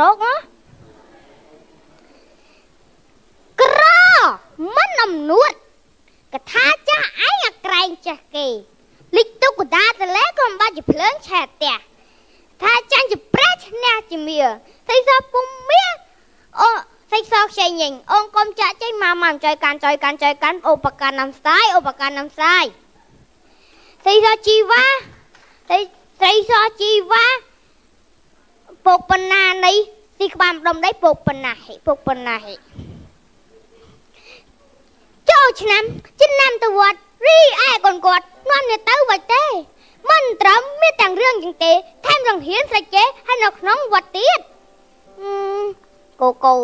រកក្រមិនអំនួតកថាចាស់ឯងអាក្រែងចាស់គេលិចទុកកដាតលេក៏មិនបាច់ជាភ្លើងឆេះផ្ទះថាចាញ់ជាព្រះឈ្នះជាមៀស្អីសោះពុំមៀអូស្អីសោះខ្ចីញញអូនកុំចាក់ចេញមកចុយកាន់ឧបករណ៍ណាំស្ដាយស្អីសោះជីវ៉ាស្អីសោះជីវ៉ាពុកបណ្ណានេះទីក្បាលម្ដុំដីពុកបណ្ណាហិចូលឆ្នាំទៅវត្តរីឯកូនគាត់នាំគ្នាទៅវត្តទេមិនត្រឹមមានទាំងរឿងចឹងទេថែមរងហ៊ានស្រេចគេហើយនៅក្នុងវត្តទៀតកូ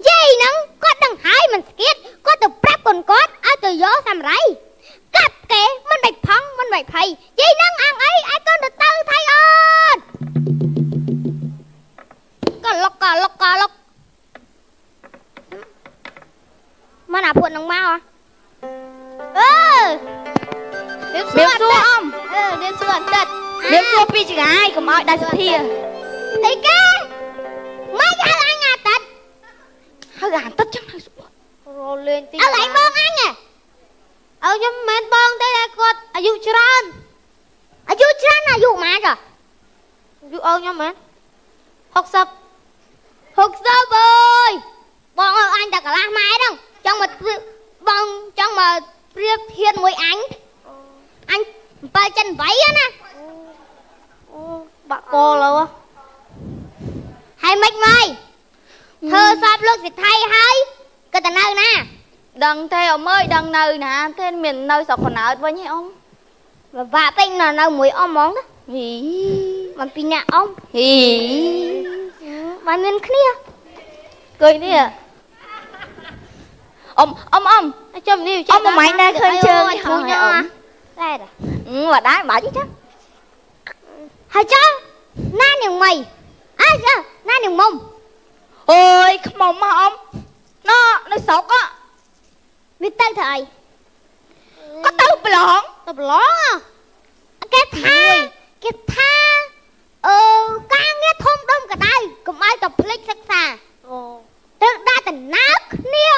យាយហ្នឹងគាត់ដឹងហើយមិនស្គៀតគាត់ទៅប្រាប់កូនគាត់ឲ្យទៅយកសាមរៃកាប់គេមិនបាច់ផង់មិនបាច់ភ័យយាយហ្នឹងអង្គអីឲ្យកូនទៅថៃអត់ក៏លុកមិនអាពួកនឹងមករៀបសួរអមរៀបសួរអន្តិតរៀបសួរពីចង្អាយកុំឲ្យដាច់សភាអីគេមកហៅអញអាទិតហៅអាទិតចឹងហៅស្បរលេងទីអើឯងបងអញឲ្យខ្ញុំមិនមែនបងទេតែគាត់អាយុច្រើនអាយុម៉ាចអាយុអើខ្ញុំមែន60អើយបងអើអញតែកន្លះម៉ែហ្នឹងចង់មកបងចង់មកប្រៀបធៀបមួយអញ7ចិន8ណាបាក់កលោហើយមិនមកធ្វើសពលោកសិទ្ធិហើយក៏ទៅនៅណាដឹងទេអ៊ំអើយដឹងនៅណាទេមាននៅស្រុកកណើតវិញហ៎អ៊ំពិបាកពេកនៅមួយអ៊ំហ្មងហីមិនពីអ្នកអ៊ំហីបានមានគ្នាគយនេះអ៊ំចាំនេះអ៊ំមិនដែរឃើញជើងហ្នឹងអ៊ំដែរបាទដែរបាច់ចឹងហើយចាណានាងមីណានាងមុំអើយខ្មុំមកអ៊ំណ៎នៅស្រុកវាទៅធ្វើអីក៏ទៅប្រឡងគេថាការងារធំដុំកដៅកុំឲ្យតែភ្លេចសិក្សាត្រូវដាក់តំណើគ្នា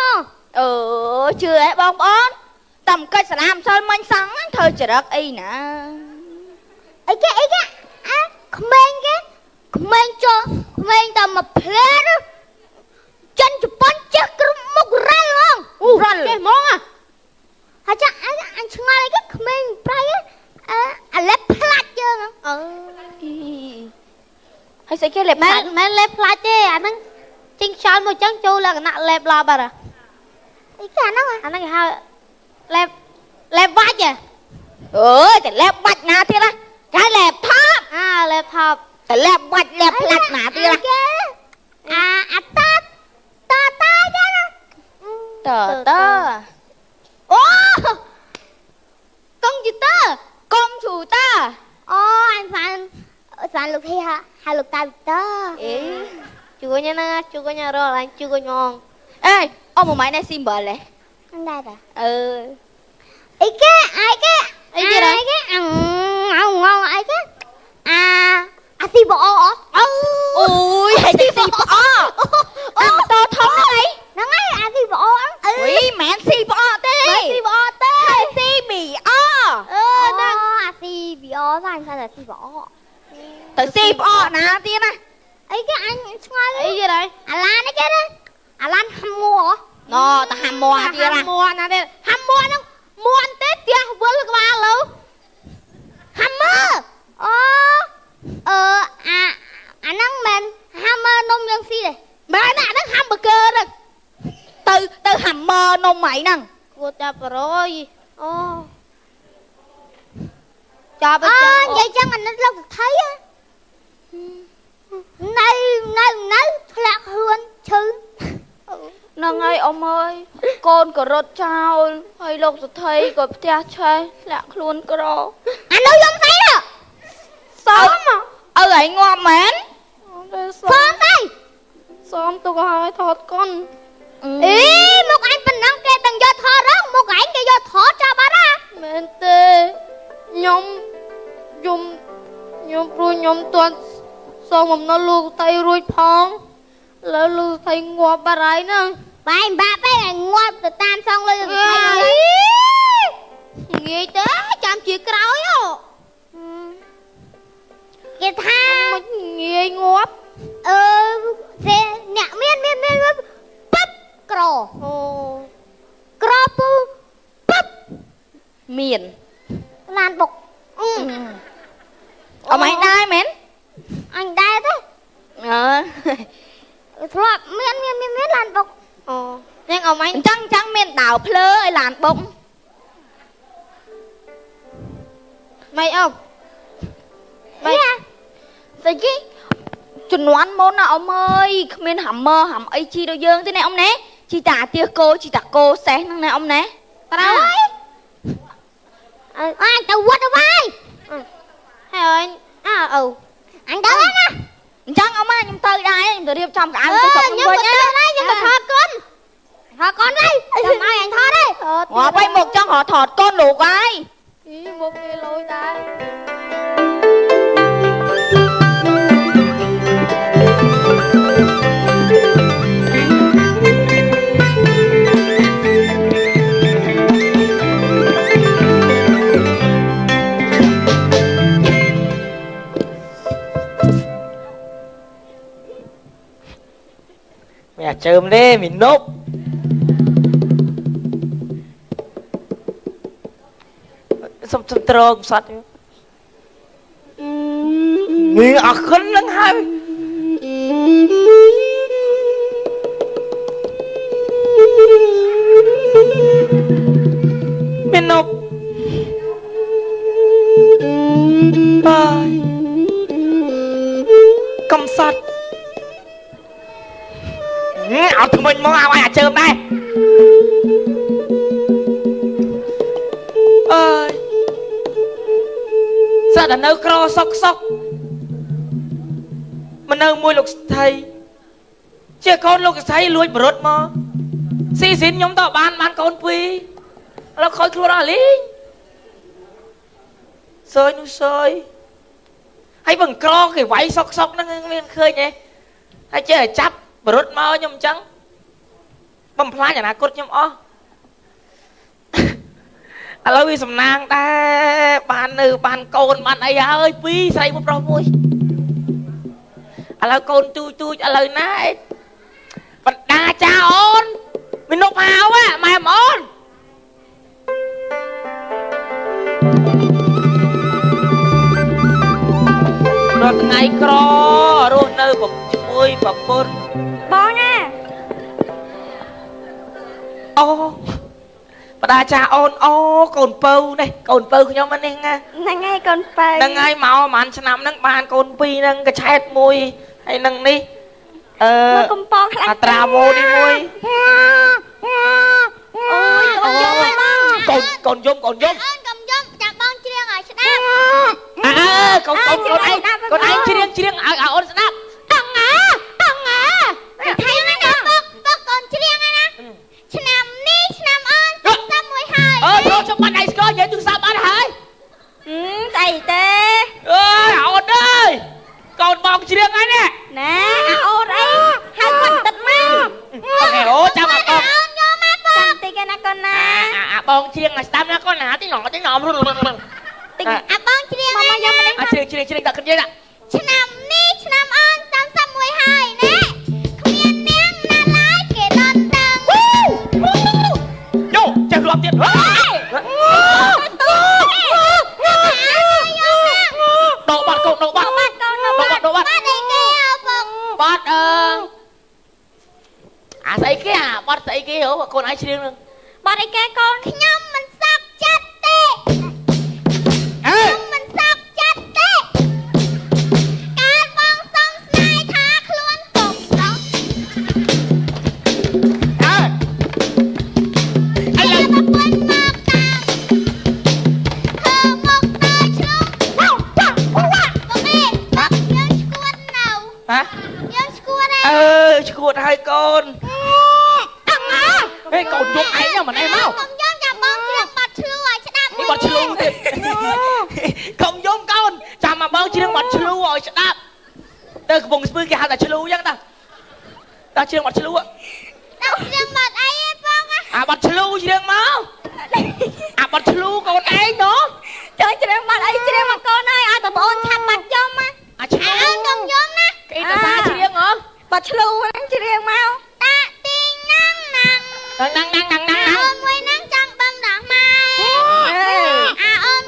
ជឿហ៎បងប្អូនតំកិច្ចសាលាម្សិលមិញសង់ធ្វើចរិតអីណាអីគេក្មេងតែមកភ្លេតចិនជប៉ុនចេះគ្រប់មុខរ៉ាល់ហ្មងរ៉ាល់ចេះហ្មងហើយចាអញឆ្ងល់អីគេក្មេងប្រៃអាលេបផ្លាច់យើងហើយស្អីគេលេបផ្លាច់មិនលេបផ្លាច់ទេអាហ្នឹងចេញខ្យល់មកចឹងចូលលក្ខណៈលេបឡប់បាត់អីគេអាហ្នឹងគេហៅលេបបាច់តែលេបបាច់ណាទៀតគេលេបថប់លេបថប់តែលេបបាច់លេបផ្លាច់ណាទៀតអាតតចឹងតអូកុំព្យូទ័រអូអញស្មានលោកហីហៅលោកតាវីទ័រជួយញ៉ារកឡើងជួយញងអេអមម៉ៃណែស៊ីមបលដែរតាអីគេអីគេអងអីគេអាស៊ីបអអូយហើយស៊ីបអអាម៉ូតូធំហ្នឹងហើយអាស៊ីបអវីមិនមែនស៊ីបអទេស៊ីបអទេស៊ីបអហ្នឹងអាស៊ីបអហ្នឹងថាស៊ីបអទៅស៊ីបអណាទៀតណាអីគេអញឆ្ងល់អីទៀតហើយអាឡានអីគេណាអាឡានហាំមួណតែហាំមួទៀតណាណាទេហាំមួហ្នឹងមួនទេផ្ទះវិលក្បាលលើហាំមើអាហ្នឹងមិនហាំមើនំយើងស៊ីទេមែនអាហ្នឹងហាំប៊ឺហ្គឺហ្នឹងទៅហាំមើនំហ្មៃហ្នឹងគួរតែប្រយចាប់ទៅចឹងនិយាយចឹងអានេះលោកសិទ្ធិនៅធ្លាក់ខ្លួនឈឺហ្នឹងហើយអ៊ំអើយកូនក៏រត់ចោលហើយលោកសិទ្ធិក៏ផ្ទះឆេះធ្លាក់ខ្លួនក្រអានោះយំស្អីសមឲ្យឯងងាប់មែនសមស្អីសមទុកឲ្យថតកុនអីមកអញប៉ុណ្ណឹងគេទាំងយកថតរងមកឯងគេយកថតចាប់បាត់ណាមែនទេខ្ញុំព្រោះខ្ញុំទាន់ស សងបំណុលលោកស្រីរួចផងលើលោកស្រីងាប់បាត់ហើយហ្នឹងបាយបាក់ពេលងាប់ទៅតាមសងលុយងាយទៅចាំជាក្រោយគេថាងាយងាប់ទេអ្នកមានប៉ឹបក្រអូក្រពូប៉ឹបមានឡានបុកអមឯងដែរមែនអញដែរទេធ្លាប់មានឡានបុកយ៉ាងអមឯងចឹងមានដាវភ្លើឲ្យឡានបុកម៉េចអមម៉េចស្អីគេជំនាន់មុនណាអមអើយគ្មានហាំអីជីដល់យើងទេណាអមណាជីតាទៀសគោជីតាគោសេះហ្នឹងណាអមណាត្រូវហើយអញទៅវត្តទៅបាយហើយអញទៅណាអញ្ចឹងអមខ្ញុំទៅដែរខ្ញុំទៅរៀបចំកៅអៅទៅសុកវិញខ្ញុំទៅថតកូនវិញចាំឲ្យអញថតទេងាប់ហើយមកចង់រត់ថតកូនលោកហើយមកគេលុយដែរជើមទេមីនុបសុំត្រង់សត្វមានអក្ខិននឹងហើយមីនុបបាយកំសត់អត់ថ្មិញមកឲ្យអាជើមដែរអើយស្អាតតែនៅក្រសុកមកនៅមួយលោកស្រីជាកូនលោកស្រីលួចបរត់មកស៊ីស៊ីនខ្ញុំទៅបានកូនពីរឥឡូវខូចខ្លួនអស់លីងសើយនោះសើយហើយបង្ក្រគេវាយសុកហ្នឹងមានឃើញទេហើយចេះតែចាប់បរត់មកខ្ញុំអញ្ចឹងបំផ្លាញអនាគតខ្ញុំអស់ឥឡូវវាសំណាងដែរបានកូនបានអីហើយពីរស្រីមួយប្រុសមួយឥឡូវកូនទូចឥឡូវណាបណ្ដាចាអូនមីនុបហៅម៉ែអូនរាល់ថ្ងៃក្ររស់នៅជាមួយប្រពន្ធបងណាអូបដាចាអូនកូនពៅនេះកូនពៅខ្ញុំហ្នឹងហ្នឹងហើយកូនពៅហ្នឹងហើយមកប្រហែលឆ្នាំហ្នឹងបានកូនពីរហ្នឹងកឆែតមួយហើយនឹងនេះមកកំពងខ្លាំងអាត្រាវ៉ូនេះមួយអូយកូនយំអូនកំយំចាំបងច្រៀងឲ្យស្ដាប់កូនឯងច្រៀងឲ្យអូនស្ដាប់តងថៃណាបុកកូនច្រៀងណាឆ្នាំនេះឆ្នាំអូន31ហើយចូលចាំបាត់ដៃស្គរនិយាយទូរស័ព្ទបាត់ហើយស្អីទេអូនអើយកូនបងច្រៀងហើយណាអូនអីហើយគាត់ទឹកមកអូចាំបងអូនយកមកបងតិចណាកូនណាបងច្រៀងឲ្យស្ដាប់ណាកូនណាតិចតិចបងច្រៀងមកយកមកនេះច្រៀងដាក់គ្នាណាឆ្នាំនេះឆ្នាំអូន31ហើយណាគ្មាននាងណាឡើយគេដនដឹងយោចេះរាប់ទៀតដកបាត់កូនដកបាត់បាត់អីគេឪពុកបាត់អាស្អីគេបាត់ស្អីគេហ៎កូនឯងច្រៀងនឹងបាត់អីគេកូនខ្ញុំមិនសោកចិត្តទេមិនសោកចិត្តទេកាលបងសង្ស័យថាខ្លួនពុកដោះឥឡូវមកពុញមកតាមធ្វើមកទៅឆ្លងបងយើងឈួតនៅយើងឈួតហើយឈួតហើយកូនហេកូនយំឯងមិនឯងមកកុំយំចាំបងច្រៀងបាត់ឆ្លូឲ្យស្ដាប់នេះបាត់ឆ្លូទៀតកុំយំកូនចាំមកបងច្រៀងបាត់ឆ្លូឲ្យស្ដាប់ទៅ tới cái vùng spư kia hạt là chlu chứ ta ta chiêng bật chlu á đâu chiêng bật ấy phong á à bật chlu chiêng máu à bật chlu con ấy đó trời chiêng bật ấy chiêng mà con ơi ai tụi ôn chăm bật chôm á à chlu cầm nhôm á cái ta xa chiêng hả bật chlu nắng chiêng mau ta tiên năng ơn quay nắng trăng bông đỏ mai ơn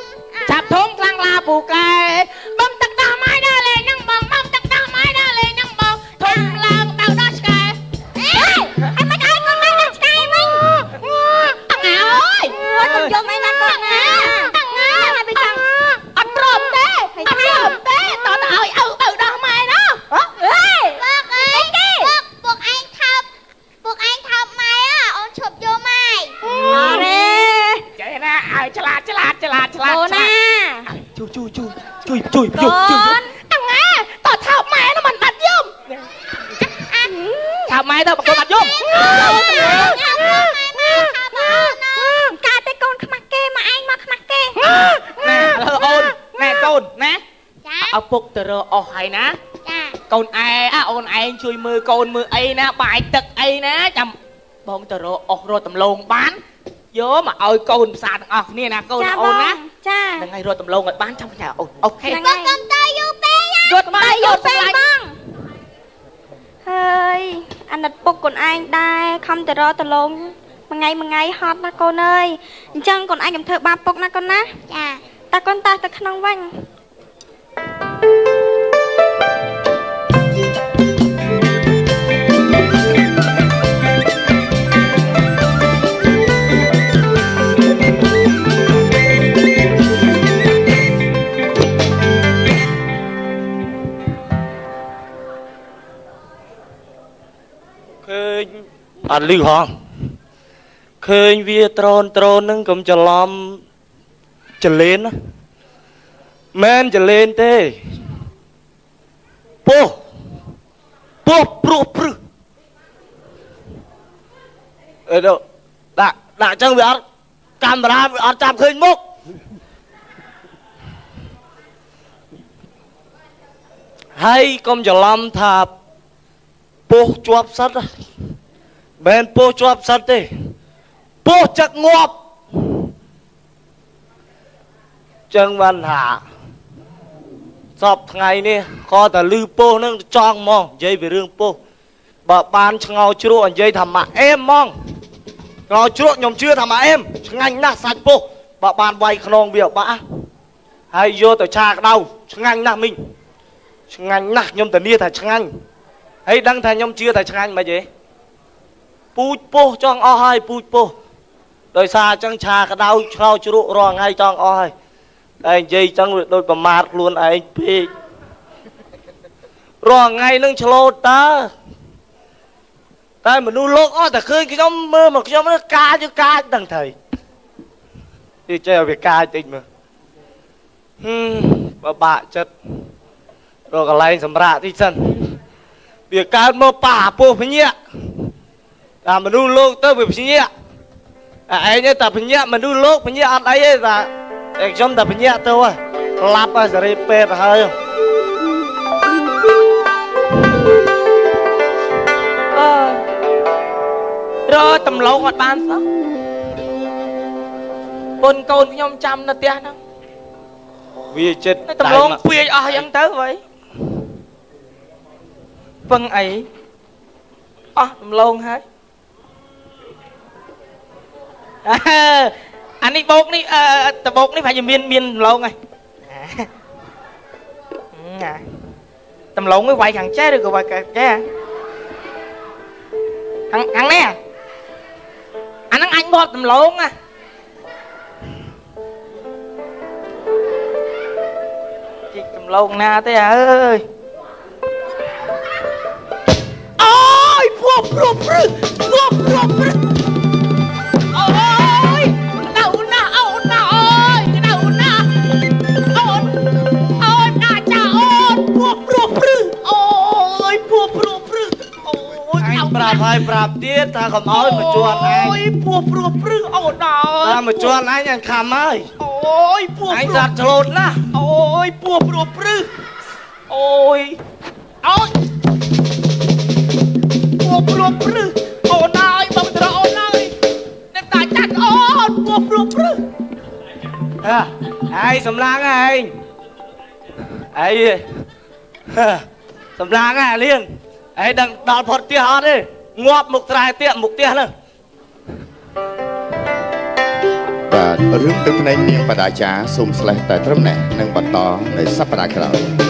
chạp thốn lăng la bù kè bông tắc đỏ mai đa lệ năng bông bông tắc đỏ mai đa lệ năng bông thùng lăng tàu đó kè anh mày ơi con mày làm sai mình thằng Ngà ơi con vô mấy lần con thằng Ngà hai bị chăng anh rộm thế tao ơi từ đó mai đó buộc anh thọc mày á ôn chụp vô mày chạy ra chà cô na chui thằng Ngà tao thọc mẹ nó mình bạch vô thọc mẹ tao con bạch vô ca tới con khăm kê mà anh mà khăm kê nè ôn nè con nè ở phục từ rồi hay nè con ai á ôn ai chui mưa con mưa ấy nè bài tật ấy nè chầm bọn từ rồi tầm lồn bán vô mà ơi con xa thằng nè nè con ôn nè cha ngày rồi tầm lồn bán trong nhà ôn ok con cầm tay vô bé rốt tay vô bé băng hơi anh đặt bốc con anh đai không từ đó từ lồn một ngày hot na con ơi chân còn anh cầm thợ ba bốc na con na ta con ta khăn vanh khơi anh lưu hòn khơi vía tròn nâng cầm chà lom chà lên á men chà lên tê po pro pru ở đâu đã chẳng bị camera bị chạm khơi mốc hay cầm chà lom thà po chuột sắt á bên po chuột sắt tê po chắc ngọp chân văn hạ sọp ngày nè kho ta lư po nó tròn mong dây về rương po bà ban ngào chua dây thầm mà em mong ngào chua nhom chưa thầm mà em ngành na sạch po bà ban bay khôn biểu bã hay vô tới cha đâu ngành na mình ngành na nhom tới nia thà ngành hay đăng thà nhom chưa thà ngành mà gì pui po cho o hai pui po đời xa chẳng cha cái đau ngào chua rò ngay cho o hai anh dây chẳng đôi bà mát luôn anh phê rồi ngay nâng chlo ta ta mà nu lốt ó ta khơi cái nhóm mơ mà cái nhóm nó ca chứ ca đằng thầy đi chơi về ca tình mà bà bạ chất rồi cái này sầm rạ đi chân việc ca mơ bà po phải nhẹ ta mà nu lốt tới về phải nhẹ anh nhớ ta phải nhẹ mà nu lốt phải nhẹ ăn ấy là để chúng ta phải nhẹ thôi lắp ở dưới bề hơi rồi tầm lâu ngọt ban sao bồn côn nhom chăm nó tia nó vì chết tầm lâu quê ở dân tới vậy vâng ấy tầm lâu hết anh đi bột đi tập bột đi phải dùng miên lâu ngay tầm lâu mới vậy thằng chết được rồi vậy cái thằng nè anh bột tầm lâu à chị tầm lâu na thế ơi ôi pro ôi phải bạp tiết ta còn nói mà chuột anh ôi pru ồn ơi ta mà chuột anh anh khăm ơi ôi anh giặt lột lá ôi pru ôi អូនពួកព្រោះព្រឹសអូនអើយបងត្រអូនអើយអ្នកតាចាត់អូនពួកព្រោះព្រឹស ai sầm lang ai ai sầm lang à liền ai đằng đào phật tia hết đi ngọt mục trai tiệm mục tia nữa បាទរឿងទឹកភ្នែកនាងបដាចាសូមស្លេះតែត្រឹមនេះនឹងបន្តនៅសប្តាហ៍ក្រោយ